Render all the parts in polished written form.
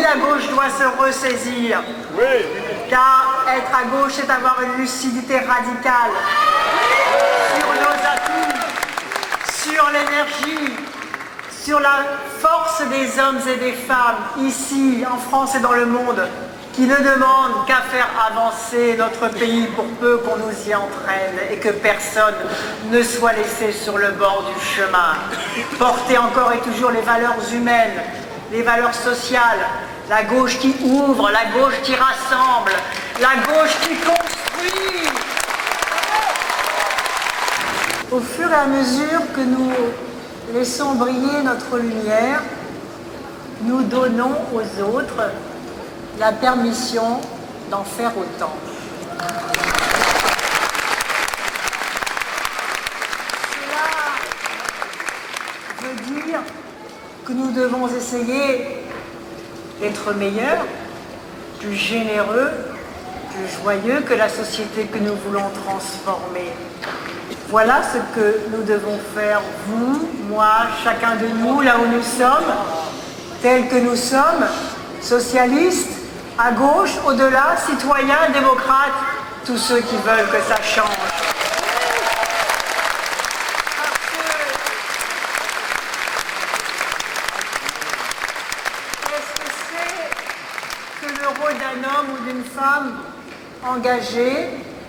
la gauche doit se ressaisir. Oui. Car être à gauche, c'est avoir une lucidité radicale sur nos atouts, sur l'énergie, sur la force des hommes et des femmes, ici, en France et dans le monde, qui ne demandent qu'à faire avancer notre pays pour peu qu'on nous y entraîne et que personne ne soit laissé sur le bord du chemin. Porter encore et toujours les valeurs humaines, les valeurs sociales, la gauche qui ouvre, la gauche qui rassemble, la gauche qui construit. Au fur et à mesure que nous laissons briller notre lumière, nous donnons aux autres la permission d'en faire autant. Cela veut dire que nous devons essayer d'être meilleurs, plus généreux, plus joyeux que la société que nous voulons transformer. Voilà ce que nous devons faire, vous, moi, chacun de nous, là où nous sommes, tels que nous sommes, socialistes, à gauche, au-delà, citoyens, démocrates, tous ceux qui veulent que ça change. Qu'est-ce que c'est que le rôle d'un homme ou d'une femme engagé,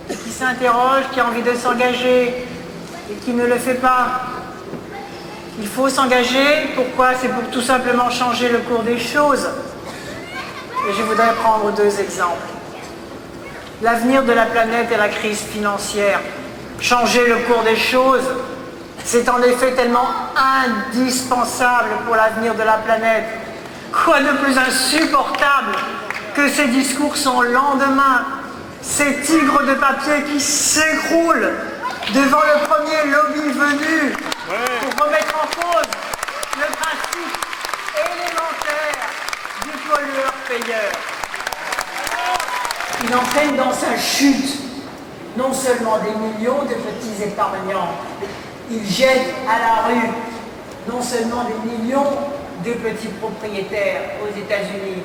qui s'interroge, qui a envie de s'engager et qui ne le fait pas? Il faut s'engager. Pourquoi? C'est pour tout simplement changer le cours des choses. Et je voudrais prendre deux exemples. L'avenir de la planète et la crise financière. Changer le cours des choses, c'est en effet tellement indispensable pour l'avenir de la planète. Quoi de plus insupportable que ces discours sans lendemain, ces tigres de papier qui s'écroulent devant le premier lobby venu pour remettre en cause le principe élémentaire du pollueur-payeur. Il entraîne dans sa chute non seulement des millions de petits épargnants, il jette à la rue non seulement des millions de petits propriétaires aux États-Unis,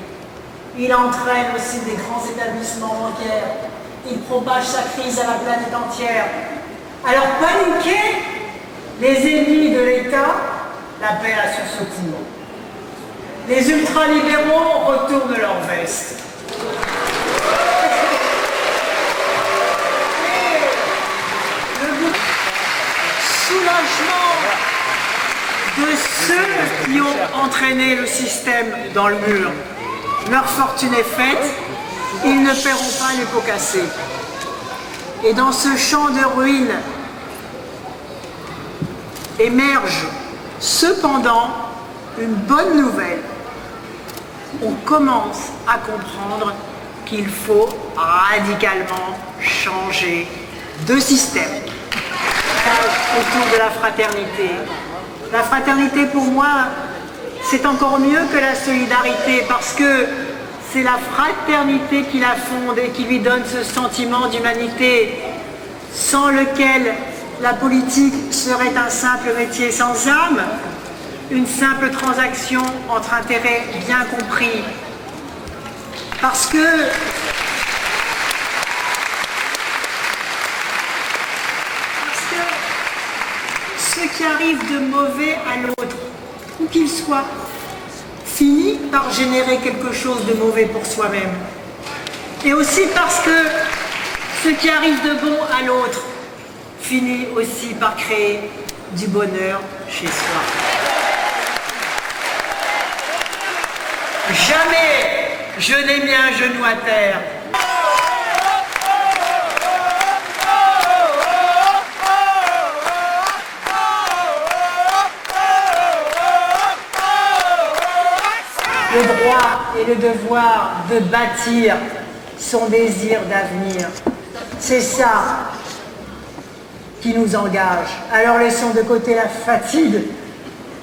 il entraîne aussi des grands établissements bancaires, il propage sa crise à la planète entière. Alors paniqués, les ennemis de l'État l'appellent à son secours. Les ultralibéraux retournent leur veste. Le soulagement de ceux qui ont entraîné le système dans le mur. Leur fortune est faite, ils ne paieront pas les pots cassés. Et dans ce champ de ruines émerge cependant une bonne nouvelle. On commence à comprendre qu'il faut radicalement changer de système autour de la fraternité. La fraternité, pour moi, c'est encore mieux que la solidarité, parce que c'est la fraternité qui la fonde et qui lui donne ce sentiment d'humanité, sans lequel la politique serait un simple métier sans âme, une simple transaction entre intérêts bien compris. Parce que ce qui arrive de mauvais à l'autre, où qu'il soit, finit par générer quelque chose de mauvais pour soi-même. Et aussi parce que ce qui arrive de bon à l'autre finit aussi par créer du bonheur chez soi. Jamais je n'ai mis un genou à terre. Le droit et le devoir de bâtir son désir d'avenir. C'est ça qui nous engage. Alors laissons de côté la fatigue,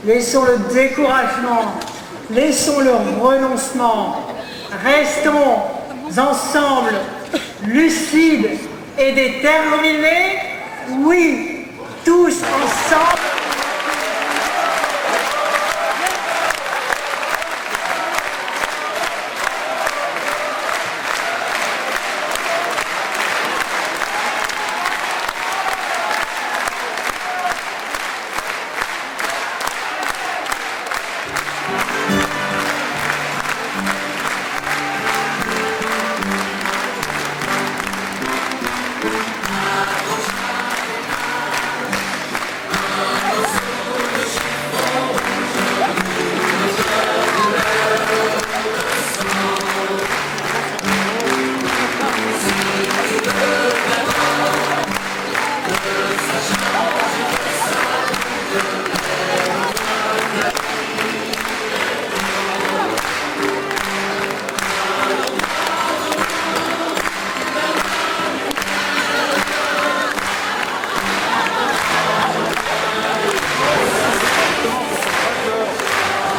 laissons le découragement, laissons le renoncement. Restons ensemble, lucides et déterminés. Oui, tous ensemble.